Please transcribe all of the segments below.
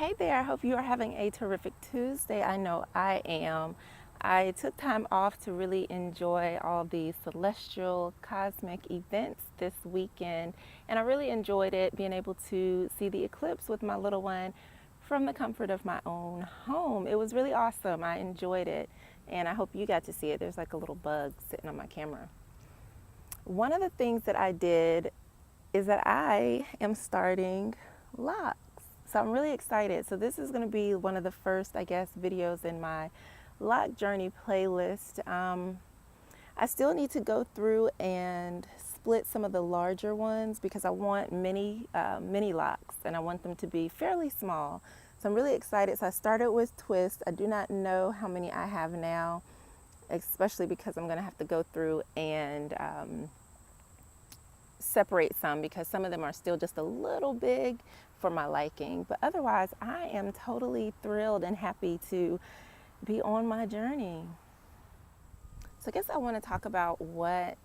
Hey there, I hope you are having a terrific Tuesday. I know I am. I took time off to really enjoy all the celestial cosmic events this weekend, and I really enjoyed it being able to see the eclipse with my little one from the comfort of my own home. It was really awesome. I enjoyed it, and I hope you got to see it. There's like a little bug sitting on my camera. One of the things that I did is that I am starting locks. So I'm really excited. So this is going to be one of the first, I guess, videos in my lock journey playlist. I still need to go through and split some of the larger ones because I want mini locks and I want them to be fairly small. So I'm really excited. So I started with twists. I do not know how many I have now, especially because I'm going to have to go through and separate some because some of them are still just a little big for my liking. But otherwise, I am totally thrilled and happy to be on my journey. So I guess I want to talk about what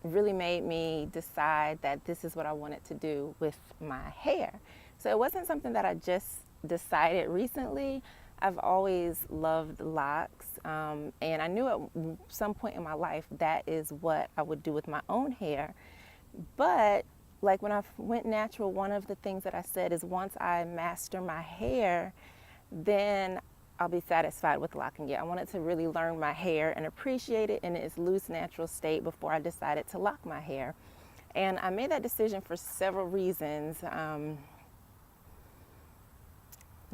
really made me decide that this is what I wanted to do with my hair. So it wasn't something that I just decided recently. I've always loved locks, and I knew at some point in my life that is what I would do with my own hair. But like when I went natural, one of the things that I said is once I master my hair, then I'll be satisfied with locking it. I wanted to really learn my hair and appreciate it in its loose, natural state before I decided to lock my hair. And I made that decision for several reasons.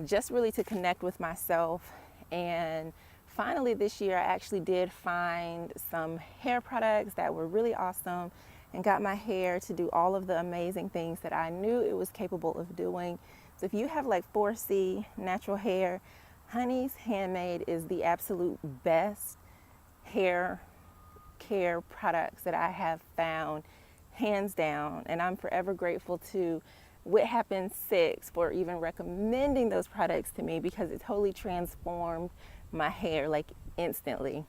Just really to connect with myself. And finally this year, I actually did find some hair products that were really awesome and got my hair to do all of the amazing things that I knew it was capable of doing. So if you have like 4C natural hair, Honey's Handmade is the absolute best hair care products that I have found, hands down. And I'm forever grateful to What Happened 6 for even recommending those products to me because it totally transformed my hair like instantly.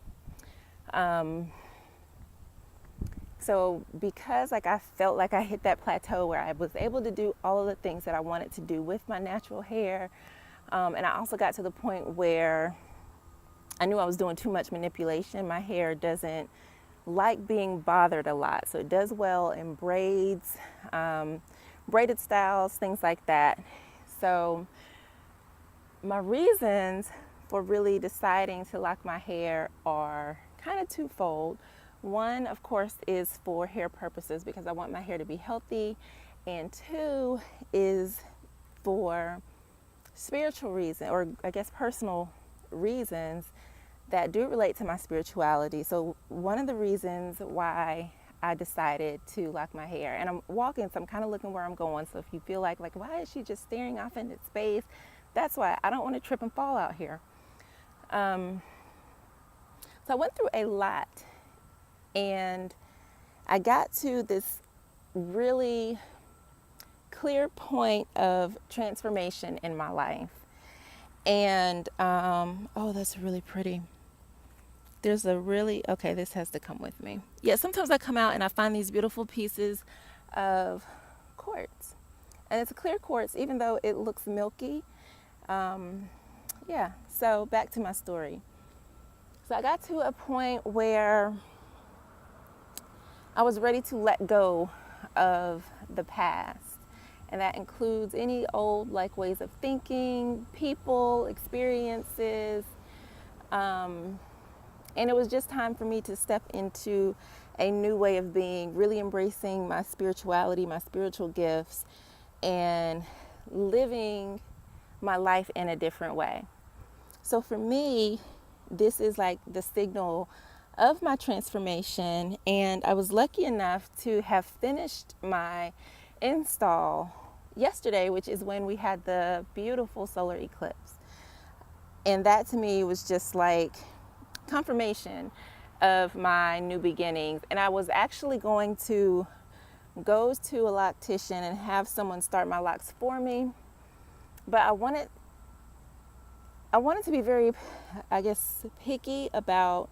So because like I felt like I hit that plateau where I was able to do all of the things that I wanted to do with my natural hair, and I also got to the point where I knew I was doing too much manipulation. My hair doesn't like being bothered a lot, so it does well in braids, braided styles, things like that. So my reasons for really deciding to lock my hair are kind of twofold. One, of course, is for hair purposes because I want my hair to be healthy. And two is for spiritual reasons, or I guess personal reasons that do relate to my spirituality. So one of the reasons why I decided to lock my hair, and I'm walking, so I'm kind of looking where I'm going. So if you feel like why is she just staring off into space? That's why I don't want to trip and fall out here. So I went through a lot. And I got to this really clear point of transformation in my life. And, oh, that's really pretty. There's a really, okay, this has to come with me. Yeah, sometimes I come out and I find these beautiful pieces of quartz. And it's a clear quartz, even though it looks milky. Yeah, so back to my story. So I got to a point where I was ready to let go of the past, and that includes any old ways of thinking, people, experiences, and it was just time for me to step into a new way of being, really embracing my spirituality, my spiritual gifts, and living my life in a different way. So for me, this is like the signal of my transformation, and I was lucky enough to have finished my install yesterday, which is when we had the beautiful solar eclipse. And that to me was just like confirmation of my new beginnings. And I was actually going to go to a loctician and have someone start my locks for me, but I wanted to be very, I guess, picky about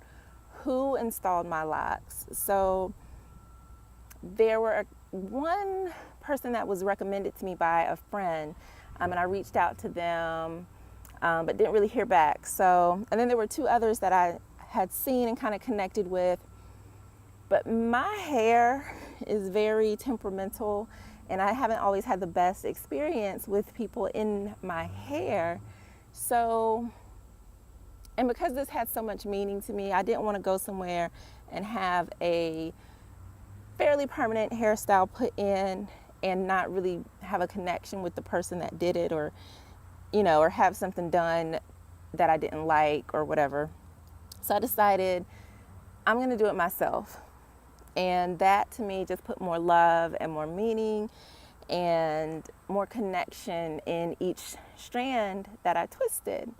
who installed my locks. So there were one person that was recommended to me by a friend and I reached out to them, but didn't really hear back. So, and then there were two others that I had seen and kind of connected with. But my hair is very temperamental, and I haven't always had the best experience with people in my hair. So, and because this had so much meaning to me, I didn't want to go somewhere and have a fairly permanent hairstyle put in and not really have a connection with the person that did it, or, you know, or have something done that I didn't like or whatever. So I decided I'm going to do it myself. And that to me just put more love and more meaning and more connection in each strand that I twisted.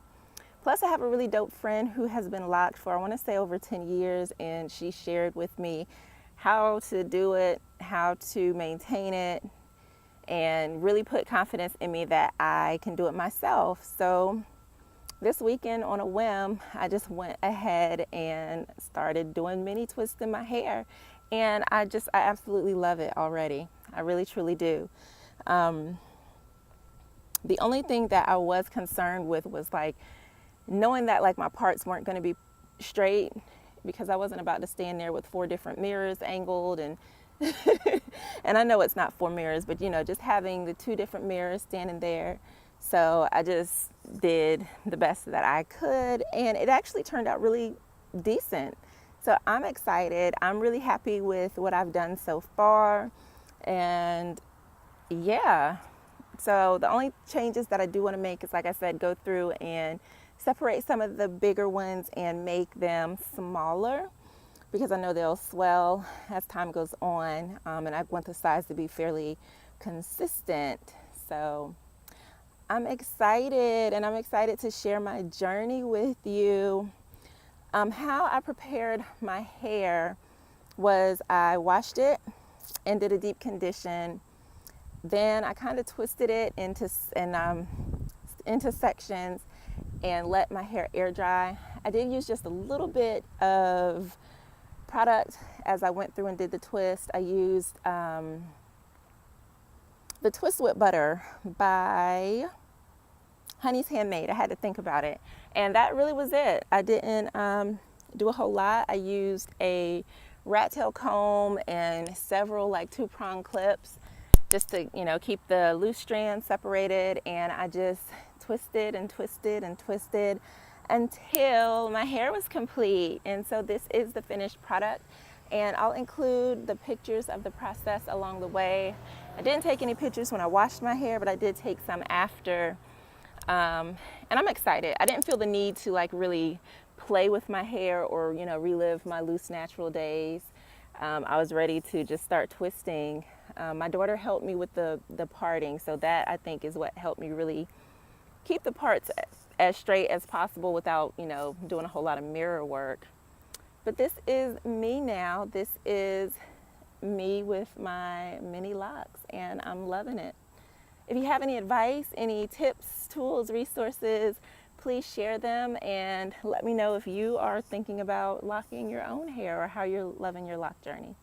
Plus, I have a really dope friend who has been locked for, I want to say, over 10 years, and she shared with me how to do it, how to maintain it, and really put confidence in me that I can do it myself. So this weekend, on a whim, I just went ahead and started doing mini twists in my hair, and I absolutely love it already. I really truly do. The only thing that I was concerned with was like knowing that like my parts weren't going to be straight, because I wasn't about to stand there with 4 different mirrors angled, and and I know it's not 4 mirrors, but you know, just having the 2 different mirrors standing there. So I just did the best that I could, and it actually turned out really decent. So I'm excited. I'm really happy with what I've done so far. And yeah, so the only changes that I do want to make is, like I said, go through and separate some of the bigger ones and make them smaller, because I know they'll swell as time goes on, and I want the size to be fairly consistent. So I'm excited, and I'm excited to share my journey with you. How I prepared my hair was I washed it and did a deep condition. Then I kind of twisted it into sections and let my hair air dry. I did use just a little bit of product as I went through and did the twist. I used the Twist with Butter by Honey's Handmade. I had to think about it, and that really was it. I didn't do a whole lot. I used a rat tail comb and several like 2-prong clips just to, you know, keep the loose strands separated, and I just twisted and twisted and twisted until my hair was complete. And so this is the finished product, and I'll include the pictures of the process along the way. I didn't take any pictures when I washed my hair, but I did take some after. And I'm excited. I didn't feel the need to like really play with my hair or, you know, relive my loose natural days. I was ready to just start twisting. My daughter helped me with the parting, so that I think is what helped me really keep the parts as straight as possible without, you know, doing a whole lot of mirror work. But this is me now. This is me with my mini locks, and I'm loving it. If you have any advice, any tips, tools, resources, please share them and let me know if you are thinking about locking your own hair or how you're loving your lock journey.